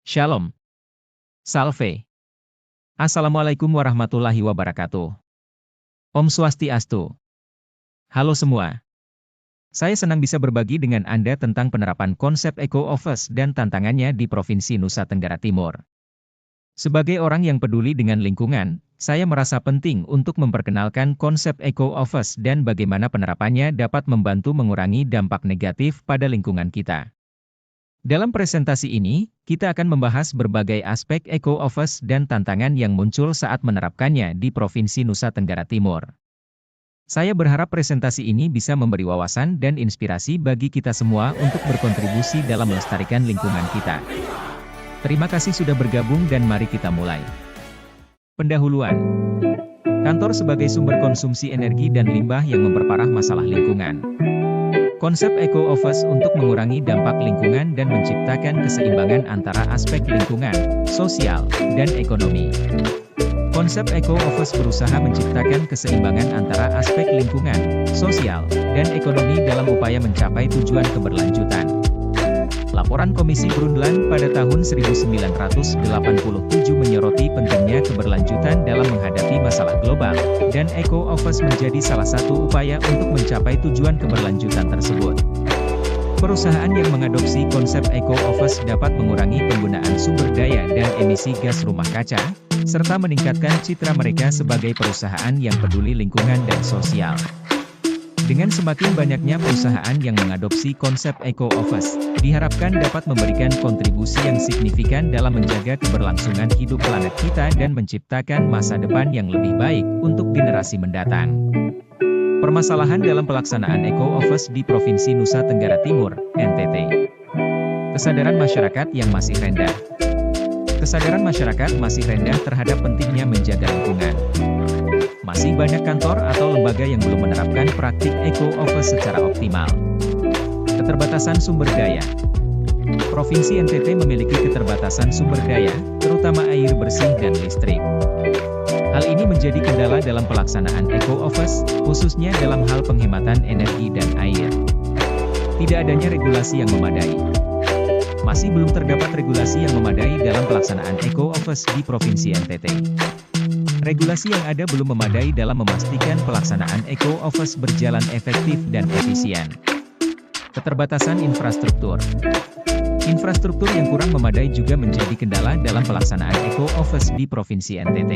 Shalom. Salve. Assalamualaikum warahmatullahi wabarakatuh. Om Swastiastu. Halo semua. Saya senang bisa berbagi dengan Anda tentang penerapan konsep Eco Office dan tantangannya di Provinsi Nusa Tenggara Timur. Sebagai orang yang peduli dengan lingkungan, saya merasa penting untuk memperkenalkan konsep Eco Office dan bagaimana penerapannya dapat membantu mengurangi dampak negatif pada lingkungan kita. Dalam presentasi ini, kita akan membahas berbagai aspek Eco Office dan tantangan yang muncul saat menerapkannya di Provinsi Nusa Tenggara Timur. Saya berharap presentasi ini bisa memberi wawasan dan inspirasi bagi kita semua untuk berkontribusi dalam melestarikan lingkungan kita. Terima kasih sudah bergabung dan mari kita mulai. Pendahuluan. Kantor sebagai sumber konsumsi energi dan limbah yang memperparah masalah lingkungan. Konsep Eco Office untuk mengurangi dampak lingkungan dan menciptakan keseimbangan antara aspek lingkungan, sosial, dan ekonomi. Konsep Eco Office berusaha menciptakan keseimbangan antara aspek lingkungan, sosial, dan ekonomi dalam upaya mencapai tujuan keberlanjutan. Laporan Komisi Brundtland pada tahun 1987 menyoroti pentingnya keberlanjutan dalam menghadapi masalah global, dan Eco Office menjadi salah satu upaya untuk mencapai tujuan keberlanjutan tersebut. Perusahaan yang mengadopsi konsep Eco Office dapat mengurangi penggunaan sumber daya dan emisi gas rumah kaca, serta meningkatkan citra mereka sebagai perusahaan yang peduli lingkungan dan sosial. Dengan semakin banyaknya perusahaan yang mengadopsi konsep Eco Office, diharapkan dapat memberikan kontribusi yang signifikan dalam menjaga keberlangsungan hidup planet kita dan menciptakan masa depan yang lebih baik untuk generasi mendatang. Permasalahan dalam pelaksanaan Eco Office di Provinsi Nusa Tenggara Timur, NTT. Kesadaran masyarakat yang masih rendah. Kesadaran masyarakat masih rendah terhadap pentingnya menjaga lingkungan. Masih banyak kantor atau lembaga yang belum menerapkan praktik Eco Office secara optimal. Keterbatasan sumber daya. Provinsi NTT memiliki keterbatasan sumber daya, terutama air bersih dan listrik. Hal ini menjadi kendala dalam pelaksanaan Eco Office, khususnya dalam hal penghematan energi dan air. Tidak adanya regulasi yang memadai. Masih belum terdapat regulasi yang memadai dalam pelaksanaan Eco Office di Provinsi NTT. Regulasi yang ada belum memadai dalam memastikan pelaksanaan Eco Office berjalan efektif dan efisien. Keterbatasan infrastruktur. Infrastruktur yang kurang memadai juga menjadi kendala dalam pelaksanaan Eco Office di Provinsi NTT.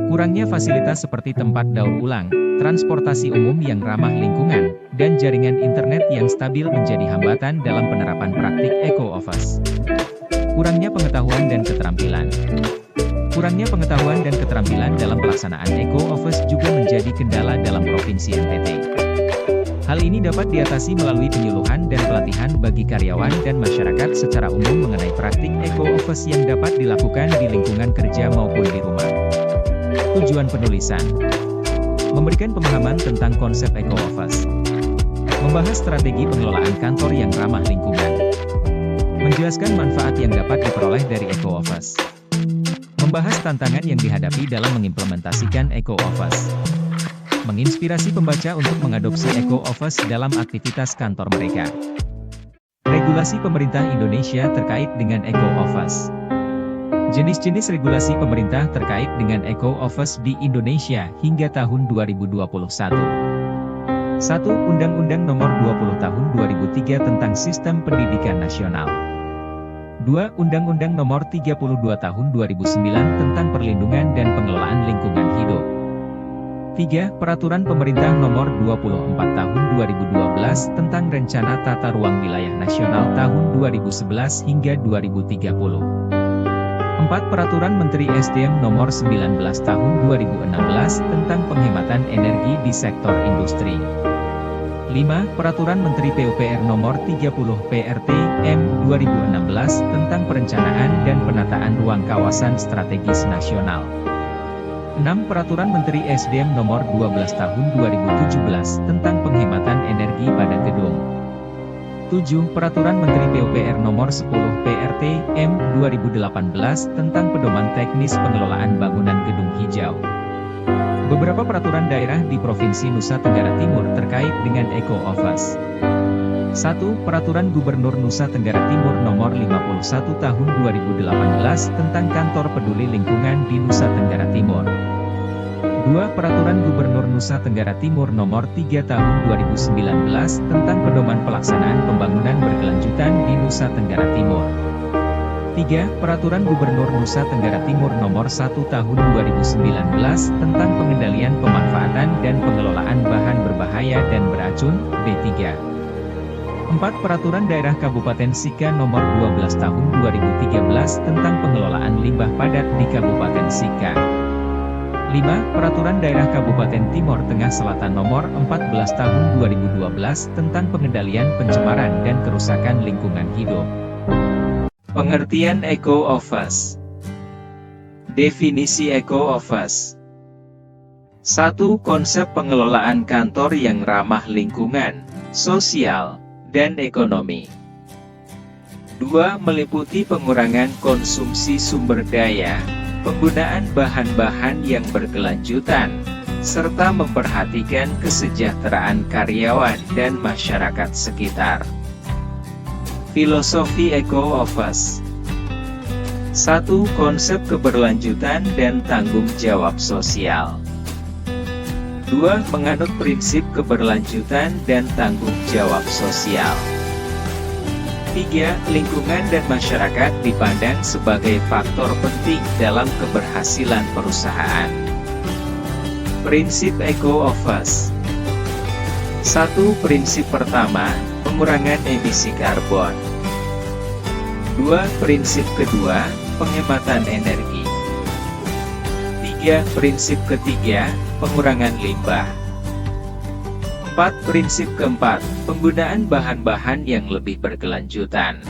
Kurangnya fasilitas seperti tempat daur ulang, transportasi umum yang ramah lingkungan, dan jaringan internet yang stabil menjadi hambatan dalam penerapan praktik Eco Office. Kurangnya pengetahuan dan keterampilan. Kurangnya pengetahuan dan keterampilan dalam pelaksanaan Eco Office juga menjadi kendala dalam Provinsi NTT. Hal ini dapat diatasi melalui penyuluhan dan pelatihan bagi karyawan dan masyarakat secara umum mengenai praktik Eco Office yang dapat dilakukan di lingkungan kerja maupun di rumah. Tujuan penulisan. Memberikan pemahaman tentang konsep Eco Office. Membahas strategi pengelolaan kantor yang ramah lingkungan. Menjelaskan manfaat yang dapat diperoleh dari Eco Office. Membahas tantangan yang dihadapi dalam mengimplementasikan Eco Office. Menginspirasi pembaca untuk mengadopsi Eco Office dalam aktivitas kantor mereka. Regulasi pemerintah Indonesia terkait dengan Eco Office. Jenis-jenis regulasi pemerintah terkait dengan Eco Office di Indonesia hingga tahun 2021. 1. Undang-Undang Nomor 20 Tahun 2003 tentang Sistem Pendidikan Nasional. 2. Undang-Undang Nomor 32 Tahun 2009 tentang Perlindungan dan Pengelolaan Lingkungan Hidup. 3. Peraturan Pemerintah Nomor 24 Tahun 2012 tentang Rencana Tata Ruang Wilayah Nasional tahun 2011 hingga 2030. 4. Peraturan Menteri SDM Nomor 19 Tahun 2016 tentang Penghematan Energi di Sektor Industri. 5. Peraturan Menteri PUPR Nomor 30 PRT M 2016 tentang Perencanaan dan Penataan Ruang Kawasan Strategis Nasional. 6. Peraturan Menteri SDM Nomor 12 Tahun 2017 tentang Penghematan Energi pada Gedung. 7. Peraturan Menteri PUPR Nomor 10 PRT M 2018 tentang Pedoman Teknis Pengelolaan Bangunan Gedung Hijau. Beberapa peraturan daerah di Provinsi Nusa Tenggara Timur terkait dengan Eco Office. 1. Peraturan Gubernur Nusa Tenggara Timur Nomor 51 Tahun 2018 tentang Kantor Peduli Lingkungan di Nusa Tenggara Timur. 2. Peraturan Gubernur Nusa Tenggara Timur Nomor 3 Tahun 2019 tentang Pedoman Pelaksanaan Pembangunan Berkelanjutan di Nusa Tenggara Timur. 3. Peraturan Gubernur Nusa Tenggara Timur Nomor 1 Tahun 2019 tentang Pengendalian Pemanfaatan dan Pengelolaan Bahan Berbahaya dan Beracun, B3. 4. Peraturan Daerah Kabupaten Sika Nomor 12 Tahun 2013 tentang Pengelolaan Limbah Padat di Kabupaten Sika. 5. Peraturan Daerah Kabupaten Timor Tengah Selatan Nomor 14 Tahun 2012 tentang Pengendalian Pencemaran dan Kerusakan Lingkungan Hidup. Pengertian Eco-Office. Definisi Eco-Office. 1. Konsep pengelolaan kantor yang ramah lingkungan, sosial, dan ekonomi. 2. Meliputi pengurangan konsumsi sumber daya, penggunaan bahan-bahan yang berkelanjutan, serta memperhatikan kesejahteraan karyawan dan masyarakat sekitar. Filosofi Eco-Office. 1. Konsep keberlanjutan dan tanggung jawab sosial. 2. Menganut prinsip keberlanjutan dan tanggung jawab sosial. 3. Lingkungan dan masyarakat dipandang sebagai faktor penting dalam keberhasilan perusahaan. Prinsip Eco-Office. 1. Prinsip pertama, pengurangan emisi karbon. 2. Prinsip kedua, penghematan energi. 3. Prinsip ketiga, pengurangan limbah. 4. Prinsip keempat, penggunaan bahan-bahan yang lebih berkelanjutan.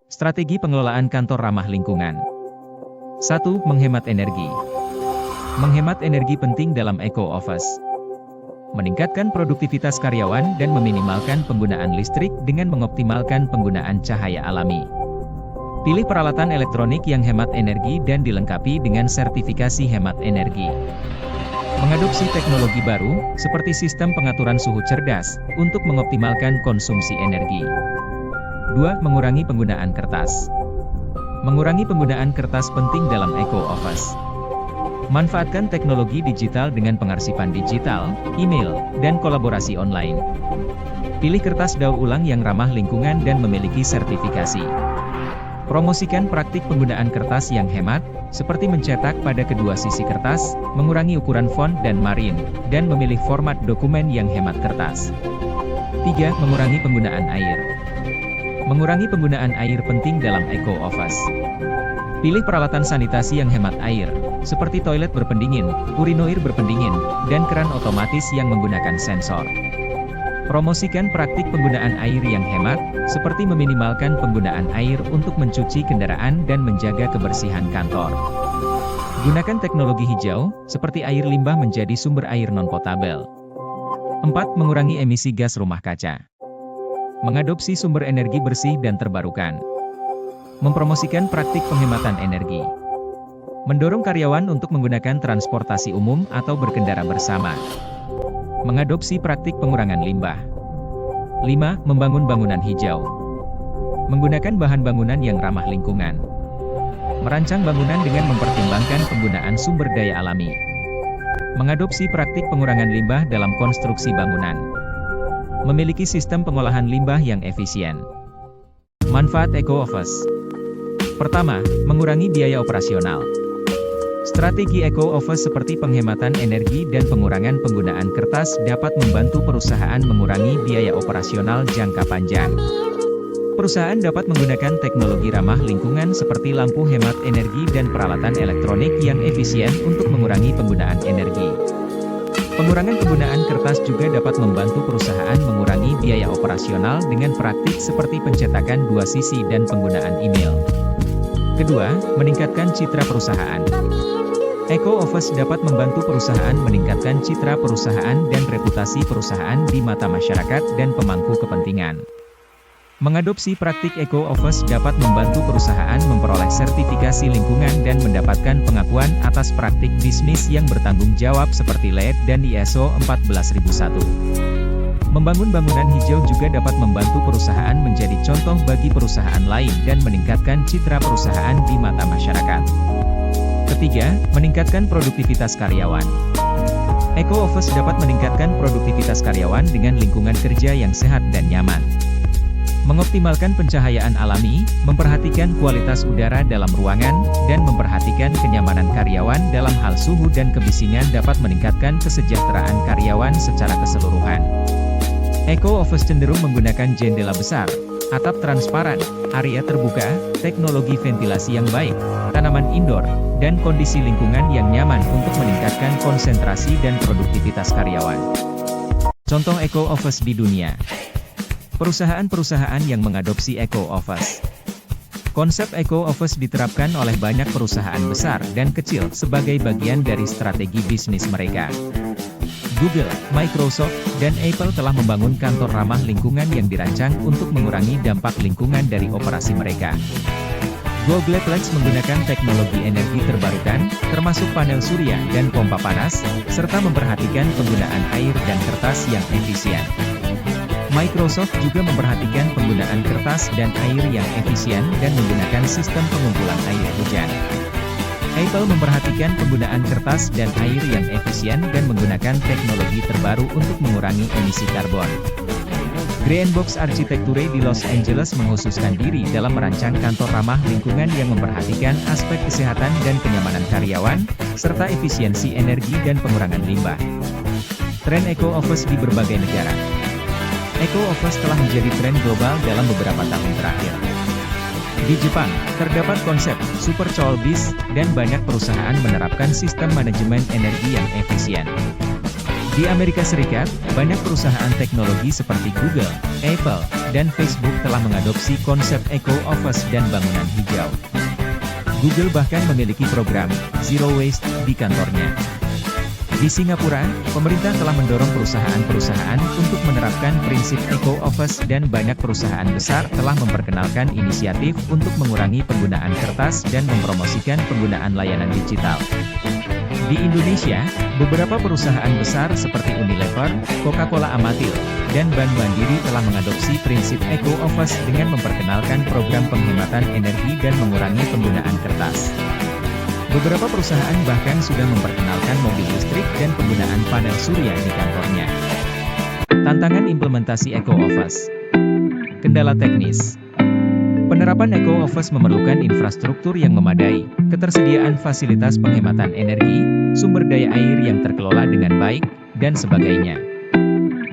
Strategi pengelolaan kantor ramah lingkungan. 1. Menghemat energi. Menghemat energi penting dalam Eco-Office. Meningkatkan produktivitas karyawan dan meminimalkan penggunaan listrik dengan mengoptimalkan penggunaan cahaya alami. Pilih peralatan elektronik yang hemat energi dan dilengkapi dengan sertifikasi hemat energi. Mengadopsi teknologi baru, seperti sistem pengaturan suhu cerdas, untuk mengoptimalkan konsumsi energi. 2. Mengurangi penggunaan kertas. Mengurangi penggunaan kertas penting dalam Eco-Office. Manfaatkan teknologi digital dengan pengarsipan digital, email, dan kolaborasi online. Pilih kertas daur ulang yang ramah lingkungan dan memiliki sertifikasi. Promosikan praktik penggunaan kertas yang hemat, seperti mencetak pada kedua sisi kertas, mengurangi ukuran font dan marin, dan memilih format dokumen yang hemat kertas. 3. Mengurangi penggunaan air. Mengurangi penggunaan air penting dalam Eco-Office. Pilih peralatan sanitasi yang hemat air, seperti toilet berpendingin, urinoir berpendingin, dan keran otomatis yang menggunakan sensor. Promosikan praktik penggunaan air yang hemat, seperti meminimalkan penggunaan air untuk mencuci kendaraan dan menjaga kebersihan kantor. Gunakan teknologi hijau, seperti air limbah menjadi sumber air non-potable. 4. Mengurangi emisi gas rumah kaca. Mengadopsi sumber energi bersih dan terbarukan. Mempromosikan praktik penghematan energi. Mendorong karyawan untuk menggunakan transportasi umum atau berkendara bersama. Mengadopsi praktik pengurangan limbah. 5. Membangun bangunan hijau. Menggunakan bahan bangunan yang ramah lingkungan. Merancang bangunan dengan mempertimbangkan penggunaan sumber daya alami. Mengadopsi praktik pengurangan limbah dalam konstruksi bangunan. Memiliki sistem pengolahan limbah yang efisien. Manfaat Eco-Office. Pertama, mengurangi biaya operasional. Strategi Eco-Office seperti penghematan energi dan pengurangan penggunaan kertas dapat membantu perusahaan mengurangi biaya operasional jangka panjang. Perusahaan dapat menggunakan teknologi ramah lingkungan seperti lampu hemat energi dan peralatan elektronik yang efisien untuk mengurangi penggunaan energi. Pengurangan penggunaan kertas juga dapat membantu perusahaan mengurangi biaya operasional dengan praktik seperti pencetakan dua sisi dan penggunaan email. Kedua, meningkatkan citra perusahaan. Eco-Office dapat membantu perusahaan meningkatkan citra perusahaan dan reputasi perusahaan di mata masyarakat dan pemangku kepentingan. Mengadopsi praktik Eco-Office dapat membantu perusahaan memperoleh sertifikasi lingkungan dan mendapatkan pengakuan atas praktik bisnis yang bertanggung jawab seperti LEED dan ISO 14001. Membangun bangunan hijau juga dapat membantu perusahaan menjadi contoh bagi perusahaan lain dan meningkatkan citra perusahaan di mata masyarakat. Ketiga, meningkatkan produktivitas karyawan. Eco Office dapat meningkatkan produktivitas karyawan dengan lingkungan kerja yang sehat dan nyaman. Mengoptimalkan pencahayaan alami, memperhatikan kualitas udara dalam ruangan, dan memperhatikan kenyamanan karyawan dalam hal suhu dan kebisingan dapat meningkatkan kesejahteraan karyawan secara keseluruhan. Eco Office cenderung menggunakan jendela besar, atap transparan, area terbuka, teknologi ventilasi yang baik, tanaman indoor, dan kondisi lingkungan yang nyaman untuk meningkatkan konsentrasi dan produktivitas karyawan. Contoh Eco Office di dunia. Perusahaan-perusahaan yang mengadopsi Eco Office. Konsep Eco Office diterapkan oleh banyak perusahaan besar dan kecil sebagai bagian dari strategi bisnis mereka. Google, Microsoft, dan Apple telah membangun kantor ramah lingkungan yang dirancang untuk mengurangi dampak lingkungan dari operasi mereka. Googleplex menggunakan teknologi energi terbarukan, termasuk panel surya dan pompa panas, serta memperhatikan penggunaan air dan kertas yang efisien. Microsoft juga memperhatikan penggunaan kertas dan air yang efisien dan menggunakan sistem pengumpulan air hujan. Apple memperhatikan penggunaan kertas dan air yang efisien dan menggunakan teknologi terbaru untuk mengurangi emisi karbon. Greenbox Architecture di Los Angeles mengkhususkan diri dalam merancang kantor ramah lingkungan yang memperhatikan aspek kesehatan dan kenyamanan karyawan, serta efisiensi energi dan pengurangan limbah. Tren Eco Office di berbagai negara. Eco Office telah menjadi tren global dalam beberapa tahun terakhir. Di Jepang, terdapat konsep Super Choice, dan banyak perusahaan menerapkan sistem manajemen energi yang efisien. Di Amerika Serikat, banyak perusahaan teknologi seperti Google, Apple, dan Facebook telah mengadopsi konsep Eco Office dan bangunan hijau. Google bahkan memiliki program Zero Waste di kantornya. Di Singapura, pemerintah telah mendorong perusahaan-perusahaan untuk menerapkan prinsip Eco Office dan banyak perusahaan besar telah memperkenalkan inisiatif untuk mengurangi penggunaan kertas dan mempromosikan penggunaan layanan digital. Di Indonesia, beberapa perusahaan besar seperti Unilever, Coca-Cola Amatil, dan Bank Mandiri telah mengadopsi prinsip Eco Office dengan memperkenalkan program penghematan energi dan mengurangi penggunaan kertas. Beberapa perusahaan bahkan sudah memperkenalkan mobil listrik dan penggunaan panel surya di kantornya. Tantangan implementasi Eco Office. Kendala teknis. Penerapan Eco Office memerlukan infrastruktur yang memadai, ketersediaan fasilitas penghematan energi, sumber daya air yang terkelola dengan baik, dan sebagainya.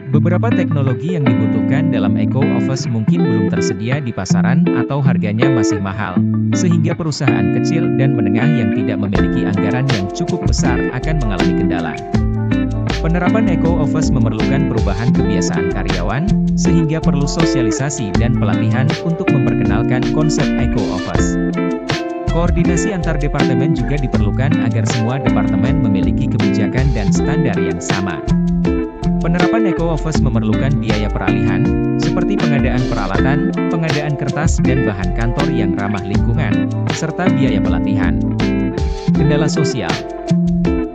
Beberapa teknologi yang dibutuhkan dalam Eco Office mungkin belum tersedia di pasaran atau harganya masih mahal, sehingga perusahaan kecil dan menengah yang tidak memiliki anggaran yang cukup besar akan mengalami kendala. Penerapan Eco Office memerlukan perubahan kebiasaan karyawan, sehingga perlu sosialisasi dan pelatihan untuk memperkenalkan konsep Eco Office. Koordinasi antar departemen juga diperlukan agar semua departemen memiliki kebijakan dan standar yang sama. Penerapan Eco Office memerlukan biaya peralihan, seperti pengadaan peralatan, pengadaan kertas dan bahan kantor yang ramah lingkungan, serta biaya pelatihan. Kendala sosial.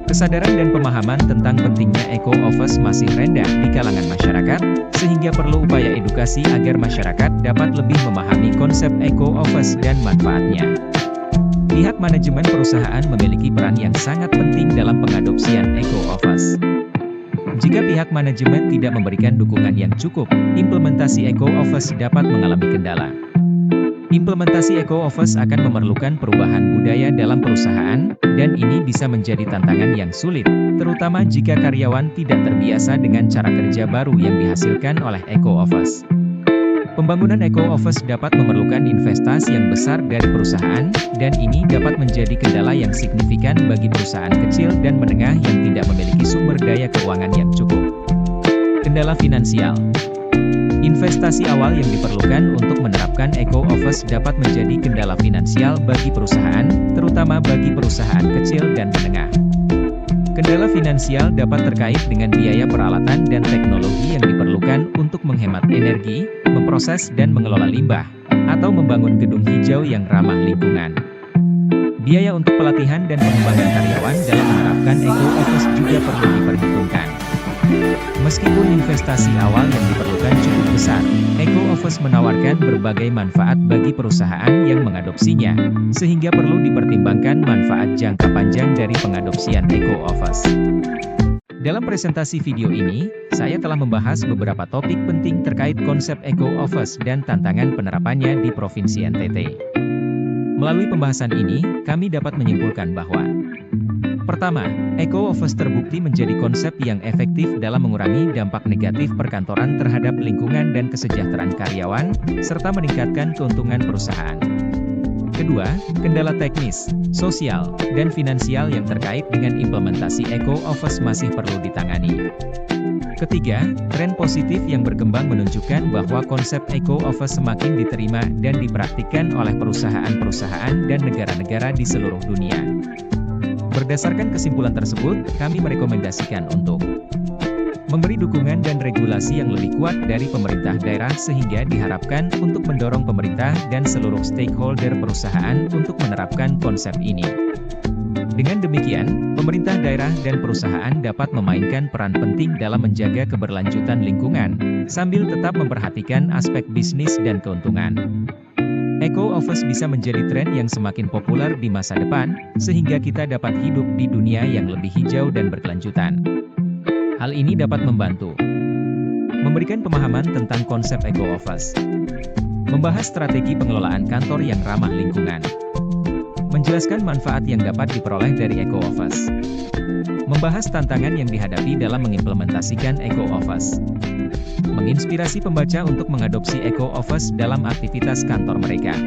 Kesadaran dan pemahaman tentang pentingnya Eco Office masih rendah di kalangan masyarakat, sehingga perlu upaya edukasi agar masyarakat dapat lebih memahami konsep Eco Office dan manfaatnya. Pihak manajemen perusahaan memiliki peran yang sangat penting dalam pengadopsian Eco Office. Jika pihak manajemen tidak memberikan dukungan yang cukup, implementasi Eco Office dapat mengalami kendala. Implementasi Eco Office akan memerlukan perubahan budaya dalam perusahaan, dan ini bisa menjadi tantangan yang sulit, terutama jika karyawan tidak terbiasa dengan cara kerja baru yang dihasilkan oleh Eco Office. Pembangunan Eco Office dapat memerlukan investasi yang besar dari perusahaan, dan ini dapat menjadi kendala yang signifikan bagi perusahaan kecil dan menengah yang tidak memiliki sumber daya keuangan yang cukup. Kendala finansial. Investasi awal yang diperlukan untuk menerapkan Eco Office dapat menjadi kendala finansial bagi perusahaan, terutama bagi perusahaan kecil dan menengah. Kendala finansial dapat terkait dengan biaya peralatan dan teknologi yang diperlukan untuk menghemat energi, memproses dan mengelola limbah, atau membangun gedung hijau yang ramah lingkungan. Biaya untuk pelatihan dan pengembangan karyawan dalam menerapkan Eco Office juga perlu diperhitungkan. Meskipun investasi awal yang diperlukan cukup besar, EcoOffice menawarkan berbagai manfaat bagi perusahaan yang mengadopsinya, sehingga perlu dipertimbangkan manfaat jangka panjang dari pengadopsian EcoOffice. Dalam presentasi video ini, saya telah membahas beberapa topik penting terkait konsep EcoOffice dan tantangan penerapannya di Provinsi NTT. Melalui pembahasan ini, kami dapat menyimpulkan bahwa pertama, EcoOffice terbukti menjadi konsep yang efektif dalam mengurangi dampak negatif perkantoran terhadap lingkungan dan kesejahteraan karyawan, serta meningkatkan keuntungan perusahaan. Kedua, kendala teknis, sosial, dan finansial yang terkait dengan implementasi EcoOffice masih perlu ditangani. Ketiga, tren positif yang berkembang menunjukkan bahwa konsep EcoOffice semakin diterima dan dipraktikkan oleh perusahaan-perusahaan dan negara-negara di seluruh dunia. Berdasarkan kesimpulan tersebut, kami merekomendasikan untuk memberi dukungan dan regulasi yang lebih kuat dari pemerintah daerah sehingga diharapkan untuk mendorong pemerintah dan seluruh stakeholder perusahaan untuk menerapkan konsep ini. Dengan demikian, pemerintah daerah dan perusahaan dapat memainkan peran penting dalam menjaga keberlanjutan lingkungan, sambil tetap memperhatikan aspek bisnis dan keuntungan. EcoOffice bisa menjadi tren yang semakin populer di masa depan, sehingga kita dapat hidup di dunia yang lebih hijau dan berkelanjutan. Hal ini dapat membantu memberikan pemahaman tentang konsep EcoOffice, membahas strategi pengelolaan kantor yang ramah lingkungan, menjelaskan manfaat yang dapat diperoleh dari EcoOffice, membahas tantangan yang dihadapi dalam mengimplementasikan EcoOffice, menginspirasi pembaca untuk mengadopsi EcoOffice dalam aktivitas kantor mereka.